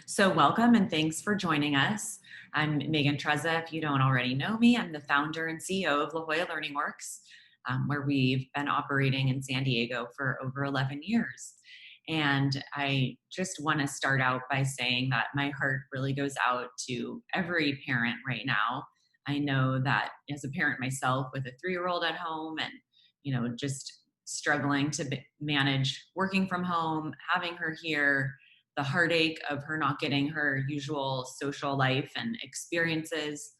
So welcome and thanks for joining us. I'm Megan Trezza. If you don't already know me, I'm the founder and CEO of La Jolla LearningWorks, where we've been operating in San Diego for over 11 years. And I just want to start out by saying that my heart really goes out to every parent right now. I know that as a parent myself with a 3-year-old at home and, just struggling to manage working from home, having her here, the heartache of her not getting her usual social life and experiences.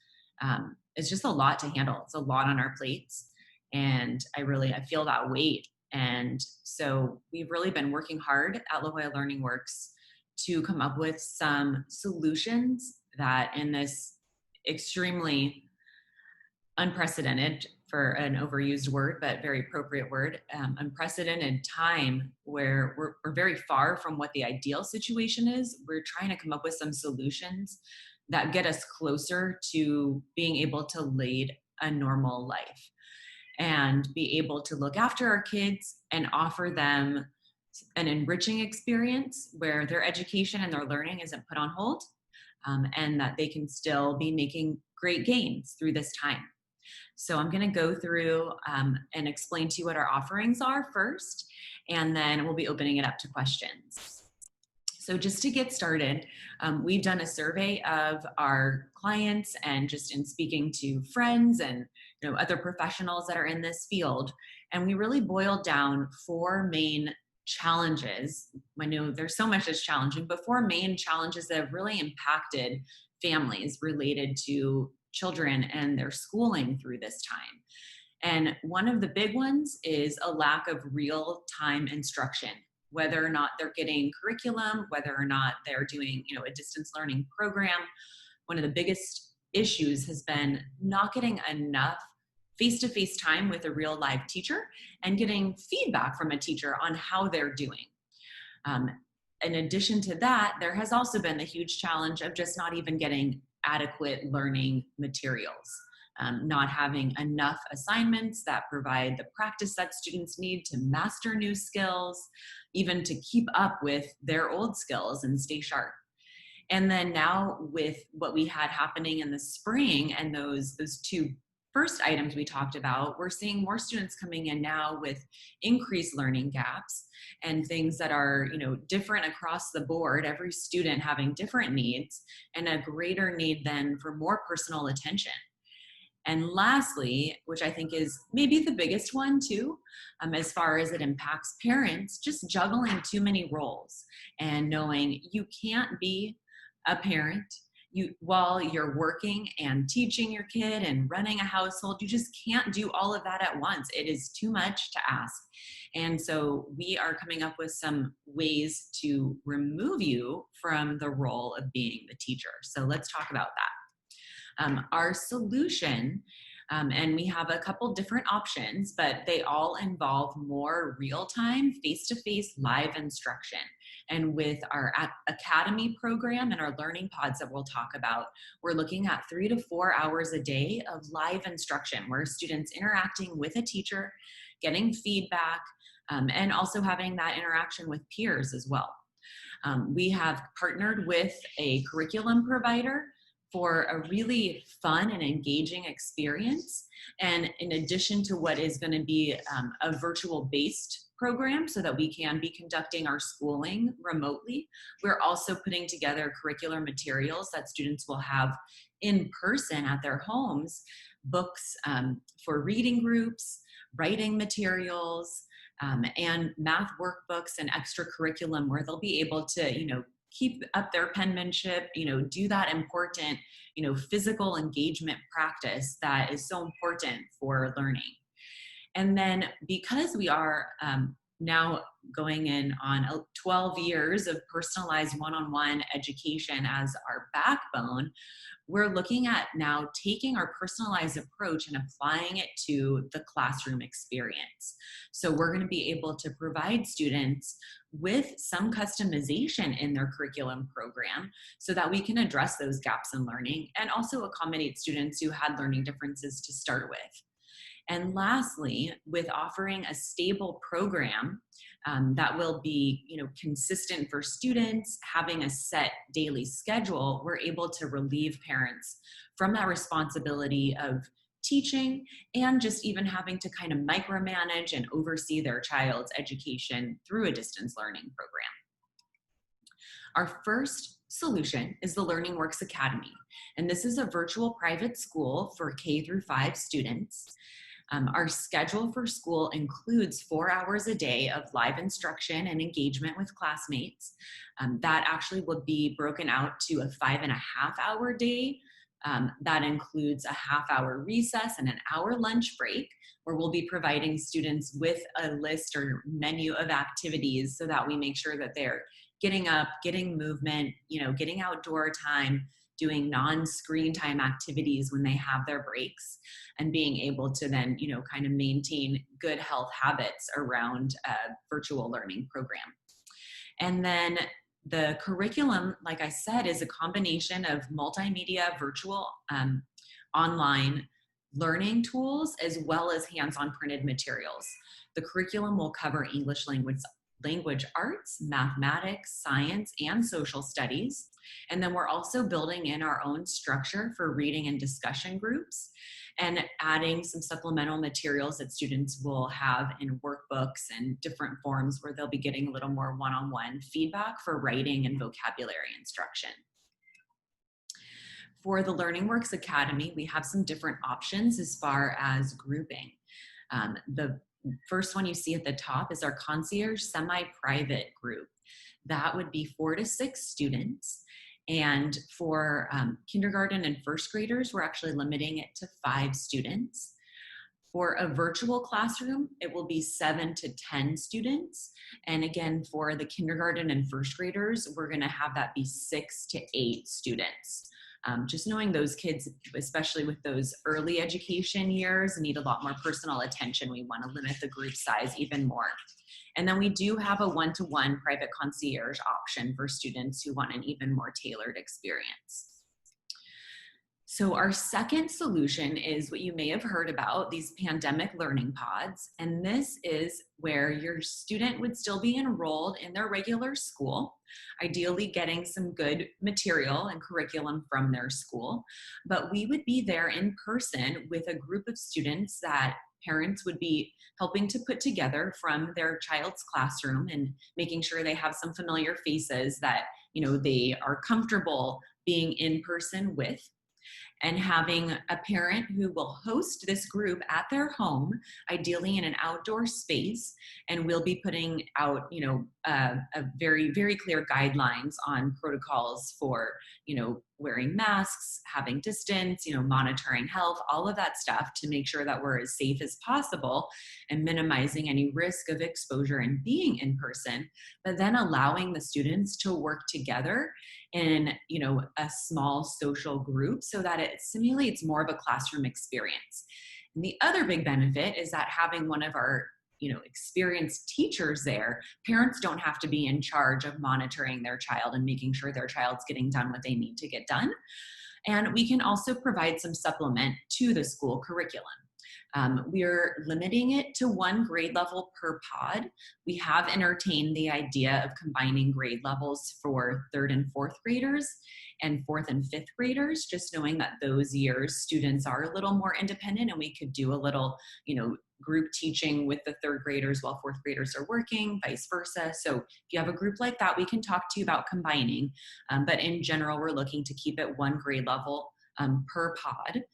It's just a lot to handle. It's a lot on our plates. And I feel that weight. And so we've really been working hard at La Jolla Learning Works to come up with some solutions that in this extremely unprecedented, for an overused word, but very appropriate word, unprecedented time where we're very far from what the ideal situation is. We're trying to come up with some solutions that get us closer to being able to lead a normal life and be able to look after our kids and offer them an enriching experience where their education and their learning isn't put on hold, and that they can still be making great gains through this time. So I'm going to go through and explain to you what our offerings are first, and then we'll be opening it up to questions. So just to get started, we've done a survey of our clients and just in speaking to friends and other professionals that are in this field, and we really boiled down 4 main challenges. I know there's so much that's challenging, but 4 main challenges that have really impacted families related to children and their schooling through this time. And one of the big ones is a lack of real-time instruction, whether or not they're getting curriculum, whether or not they're doing, a distance learning program. One of the biggest issues has been not getting enough face-to-face time with a real live teacher and getting feedback from a teacher on how they're doing. In addition to that, there has also been the huge challenge of just not even getting adequate learning materials, not having enough assignments that provide the practice that students need to master new skills, even to keep up with their old skills and stay sharp. And then now with what we had happening in the spring and those 2 first items we talked about, we're seeing more students coming in now with increased learning gaps and things that are, different across the board, every student having different needs and a greater need then for more personal attention. And lastly, which I think is maybe the biggest one too, as far as it impacts parents, just juggling too many roles and knowing you can't be a parent while you're working and teaching your kid and running a household. You just can't do all of that at once. It is too much to ask. And so we are coming up with some ways to remove you from the role of being the teacher. So let's talk about that. Our solution, and we have a couple different options, but they all involve more real-time, face-to-face live instruction. And with our Academy program and our learning pods that we'll talk about, we're looking at 3 to 4 hours a day of live instruction where students interacting with a teacher, getting feedback, and also having that interaction with peers as well. We have partnered with a curriculum provider for a really fun and engaging experience. And in addition to what is going to be a virtual-based program so that we can be conducting our schooling remotely, we're also putting together curricular materials that students will have in person at their homes, books for reading groups, writing materials, and math workbooks and extra curriculum where they'll be able to, keep up their penmanship, do that important, physical engagement practice that is so important for learning. And then because we are now going in on 12 years of personalized one-on-one education as our backbone, we're looking at now taking our personalized approach and applying it to the classroom experience. So we're going to be able to provide students with some customization in their curriculum program so that we can address those gaps in learning and also accommodate students who had learning differences to start with. And lastly, with offering a stable program that will be, consistent for students, having a set daily schedule, we're able to relieve parents from that responsibility of teaching and just even having to kind of micromanage and oversee their child's education through a distance learning program. Our first solution is the LearningWorks Academy, and this is a virtual private school for K through 5 students. Our schedule for school includes 4 hours a day of live instruction and engagement with classmates. That actually would be broken out to a 5.5-hour day. That includes a half-hour recess and an hour lunch break, where we'll be providing students with a list or menu of activities so that we make sure that they're getting up, getting movement, getting outdoor time, doing non-screen time activities when they have their breaks, and being able to then, kind of maintain good health habits around a virtual learning program. And then the curriculum, like I said, is a combination of multimedia, virtual, online learning tools, as well as hands-on printed materials. The curriculum will cover English language arts, mathematics, science, and social studies. And then we're also building in our own structure for reading and discussion groups, and adding some supplemental materials that students will have in workbooks and different forms where they'll be getting a little more one-on-one feedback for writing and vocabulary instruction. For the LearningWorks Academy, we have some different options as far as grouping. The first one you see at the top is our concierge semi-private group. That would be 4 to 6 students. And for kindergarten and first graders, we're actually limiting it to 5 students. For a virtual classroom, it will be 7 to 10 students. And again, for the kindergarten and first graders, we're gonna have that be 6 to 8 students. Just knowing those kids, especially with those early education years, need a lot more personal attention. We want to limit the group size even more. And then we do have a one-to-one private concierge option for students who want an even more tailored experience. So our second solution is what you may have heard about, these pandemic learning pods. And this is where your student would still be enrolled in their regular school, ideally getting some good material and curriculum from their school. But we would be there in person with a group of students that parents would be helping to put together from their child's classroom, and making sure they have some familiar faces that they are comfortable being in person with, and having a parent who will host this group at their home, ideally in an outdoor space. And we'll be putting out, a very, very clear guidelines on protocols for, wearing masks, having distance, monitoring health, all of that stuff, to make sure that we're as safe as possible and minimizing any risk of exposure and being in person, but then allowing the students to work together in a small social group so that it simulates more of a classroom experience. And the other big benefit is that having one of our experienced teachers there, parents don't have to be in charge of monitoring their child and making sure their child's getting done what they need to get done. And we can also provide some supplement to the school curriculum. We're limiting it to 1 grade level per pod. We have entertained the idea of combining grade levels for 3rd and 4th graders and 4th and 5th graders, just knowing that those years students are a little more independent, and we could do a little, group teaching with the 3rd graders while 4th graders are working, vice versa. So if you have a group like that, we can talk to you about combining. But in general, we're looking to keep it 1 grade level per pod.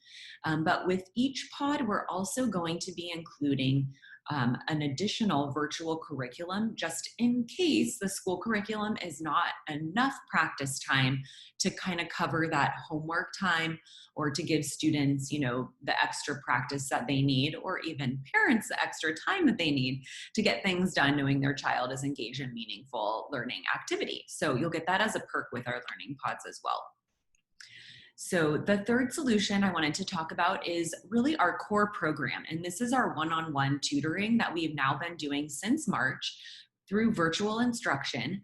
But with each pod, we're also going to be including an additional virtual curriculum, just in case the school curriculum is not enough practice time to kind of cover that homework time, or to give students, the extra practice that they need, or even parents the extra time that they need to get things done, knowing their child is engaged in meaningful learning activity. So you'll get that as a perk with our learning pods as well. So the third solution I wanted to talk about is really our core program. And this is our one-on-one tutoring that we've now been doing since March through virtual instruction.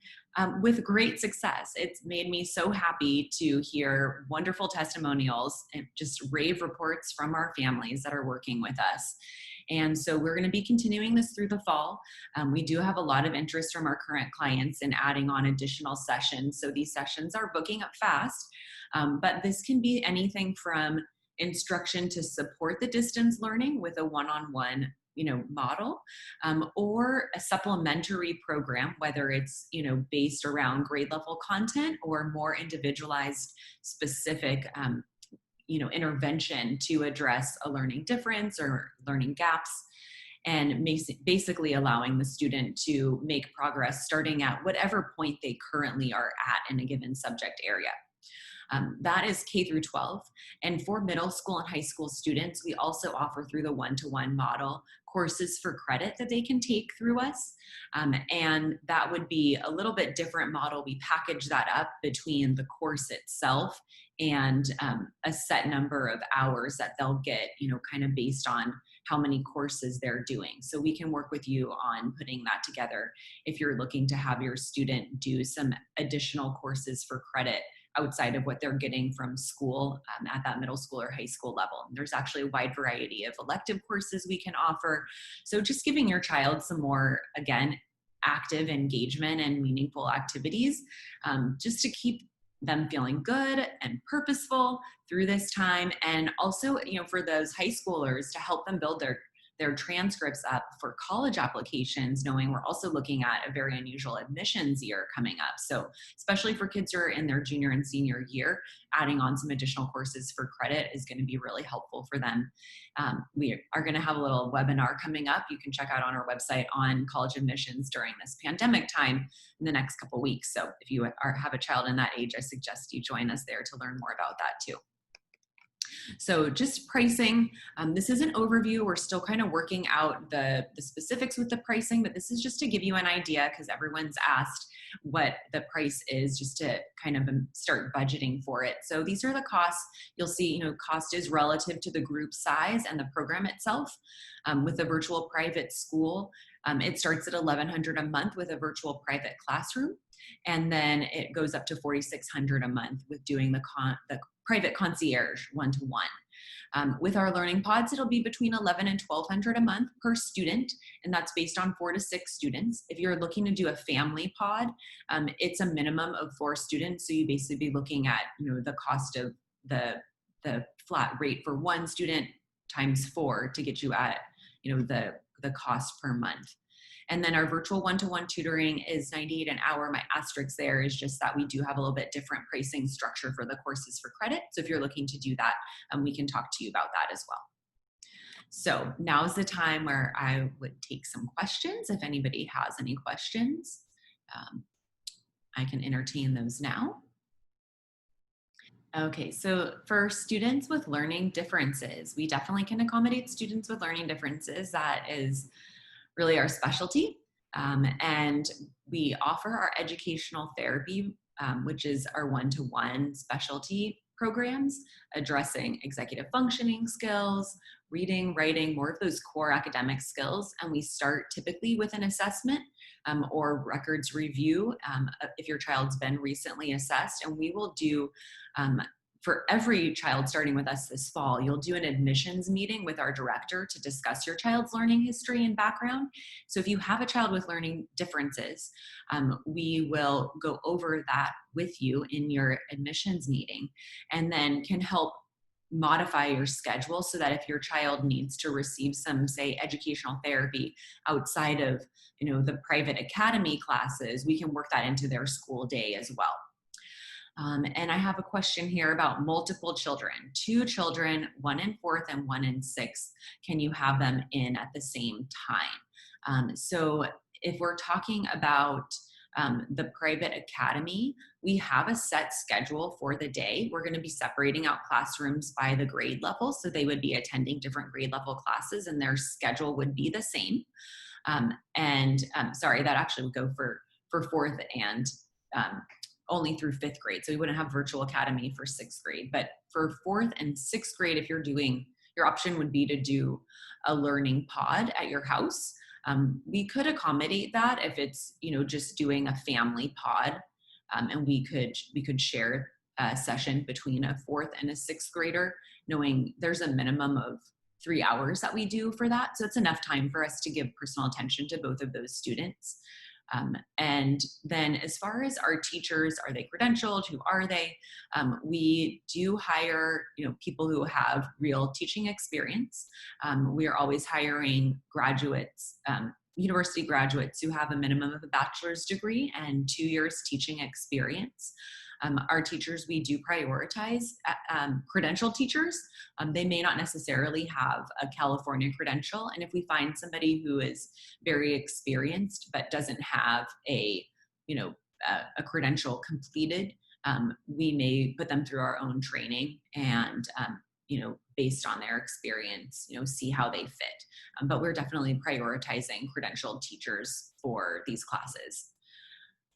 With great success. It's made me so happy to hear wonderful testimonials and just rave reports from our families that are working with us. And so we're going to be continuing this through the fall. We do have a lot of interest from our current clients in adding on additional sessions. So these sessions are booking up fast, but this can be anything from instruction to support the distance learning with a one-on-one model, or a supplementary program, whether it's based around grade level content or more individualized specific intervention to address a learning difference or learning gaps, and basically allowing the student to make progress starting at whatever point they currently are at in a given subject area. That is K through 12. And for middle school and high school students, we also offer through the one-to-one model courses for credit that they can take through us. And that would be a little bit different model. We package that up between the course itself and a set number of hours that they'll get, kind of based on how many courses they're doing. So we can work with you on putting that together if you're looking to have your student do some additional courses for credit outside of what they're getting from school at that middle school or high school level. And there's actually a wide variety of elective courses we can offer. So just giving your child some more, again, active engagement and meaningful activities, just to keep them feeling good and purposeful through this time. And also, for those high schoolers, to help them build their transcripts up for college applications, knowing we're also looking at a very unusual admissions year coming up. So especially for kids who are in their junior and senior year, adding on some additional courses for credit is going to be really helpful for them. We are going to have a little webinar coming up. You can check out on our website on college admissions during this pandemic time in the next couple weeks. So if you have a child in that age, I suggest you join us there to learn more about that too. So just pricing, this is an overview. We're still kind of working out the specifics with the pricing, but this is just to give you an idea because everyone's asked what the price is, just to kind of start budgeting for it. So these are the costs. You'll see, cost is relative to the group size and the program itself. With a virtual private school, it starts at $1,100 a month with a virtual private classroom. And then it goes up to $4,600 a month with doing the private concierge one-to-one. With our learning pods, it'll be between $1,100 and $1,200 a month per student, and that's based on 4 to 6 students. If you're looking to do a family pod, it's a minimum of 4 students, so you basically be looking at the cost of the flat rate for 1 student times 4 to get you at the cost per month. And then our virtual one-to-one tutoring is $98 an hour. My asterisk there is just that we do have a little bit different pricing structure for the courses for credit. So if you're looking to do that, we can talk to you about that as well. So now's the time where I would take some questions. If anybody has any questions, I can entertain those now. Okay, so for students with learning differences, we definitely can accommodate students with learning differences. That is really our specialty. And we offer our educational therapy, which is our one-to-one specialty programs addressing executive functioning skills, reading, writing, more of those core academic skills. And we start typically with an assessment or records review if your child's been recently assessed. And we will do, for every child starting with us this fall, you'll do an admissions meeting with our director to discuss your child's learning history and background. So if you have a child with learning differences, we will go over that with you in your admissions meeting, and then can help modify your schedule so that if your child needs to receive some, say, educational therapy outside of the private academy classes, we can work that into their school day as well. And I have a question here about multiple children, 2 children, 1 in 4th and 1 in 6th. Can you have them in at the same time? So if we're talking about the private academy, we have a set schedule for the day. We're going to be separating out classrooms by the grade level. So they would be attending different grade level classes and their schedule would be the same. Sorry, that actually would go for 4th and only through 5th grade. So we wouldn't have virtual academy for 6th grade, but for 4th and 6th grade, if you're doing, your option would be to do a learning pod at your house. We could accommodate that if it's, just doing a family pod, and we could share a session between a fourth and a sixth grader, knowing there's a minimum of 3 hours that we do for that. So it's enough time for us to give personal attention to both of those students. And then as far as our teachers, are they credentialed? Who are they? We do hire, people who have real teaching experience. We are always hiring graduates, university graduates who have a minimum of a bachelor's degree and 2 years teaching experience. Our teachers, we do prioritize credentialed teachers. They may not necessarily have a California credential. And if we find somebody who is very experienced but doesn't have a credential completed, we may put them through our own training and, based on their experience, see how they fit. But we're definitely prioritizing credentialed teachers for these classes.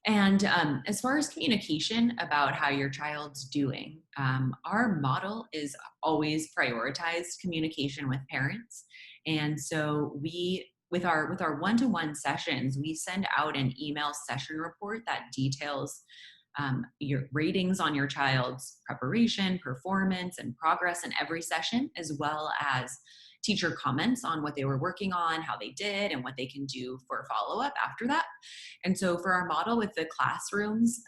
And as far as communication about how your child's doing, our model is always prioritized communication with parents. And so with our one-to-one sessions, we send out an email session report that details your ratings on your child's preparation, performance, and progress in every session, as well as teacher comments on what they were working on, how they did, and what they can do for follow-up after that. And so for our model with the classrooms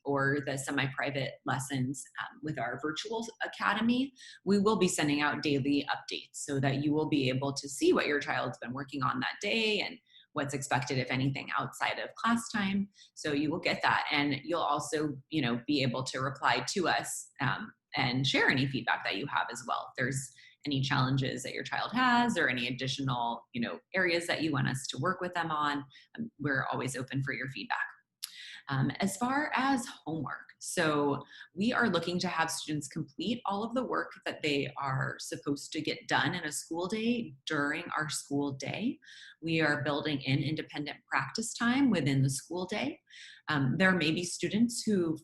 or the semi-private lessons with our virtual academy, we will be sending out daily updates so that you will be able to see what your child's been working on that day and what's expected, if anything, outside of class time. So you will get that. And you'll also, be able to reply to us and share any feedback that you have as well. If there's any challenges that your child has or any additional, areas that you want us to work with them on, we're always open for your feedback. As far as homework, so we are looking to have students complete all of the work that they are supposed to get done in a school day during our school day. We are building in independent practice time within the school day. There may be students who,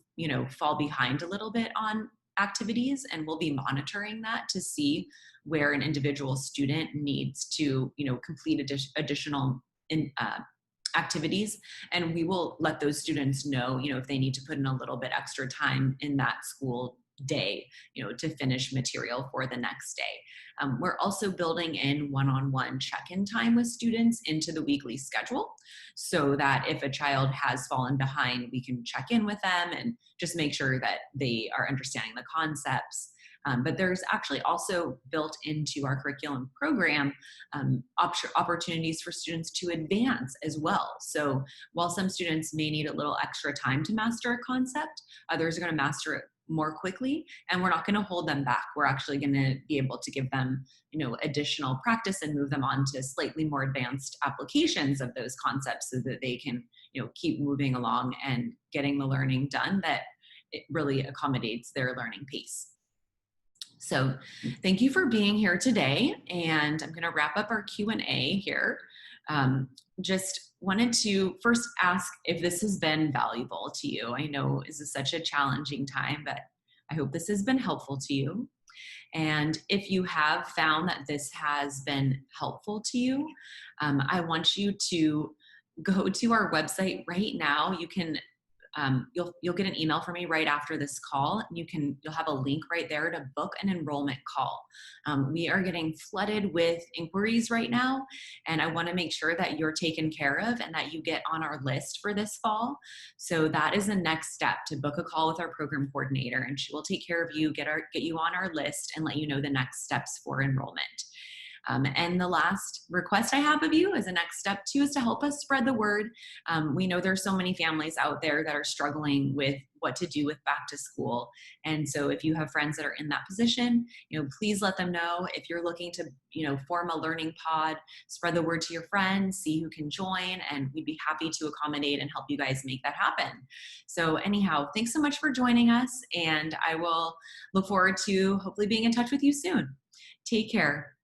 fall behind a little bit on activities, and we'll be monitoring that to see where an individual student needs to, complete additional activities. And we will let those students know, if they need to put in a little bit extra time in that school day, to finish material for the next day. We're also building in one-on-one check-in time with students into the weekly schedule so that if a child has fallen behind, we can check in with them and just make sure that they are understanding the concepts. But there's actually also built into our curriculum program opportunities for students to advance as well. So while some students may need a little extra time to master a concept, others are going to master it more quickly, and we're not going to hold them back. We're actually going to be able to give them, additional practice and move them on to slightly more advanced applications of those concepts so that they can, keep moving along and getting the learning done that it really accommodates their learning pace. So thank you for being here today, and I'm going to wrap up our Q&A here. Just wanted to first ask if this has been valuable to you. I know this is such a challenging time, but I hope this has been helpful to you. And if you have found that this has been helpful to you, I want you to go to our website right now. You can you'll get an email from me right after this call. You'll have a link right there to book an enrollment call. We are getting flooded with inquiries right now, and I want to make sure that you're taken care of and that you get on our list for this fall. So that is the next step, to book a call with our program coordinator, and she will take care of you, get you on our list, and let you know the next steps for enrollment. And the last request I have of you as a next step too is to help us spread the word. We know there's so many families out there that are struggling with what to do with back to school. And so if you have friends that are in that position, please let them know. If you're looking to, form a learning pod, spread the word to your friends, see who can join, and we'd be happy to accommodate and help you guys make that happen. So anyhow, thanks so much for joining us, and I will look forward to hopefully being in touch with you soon. Take care.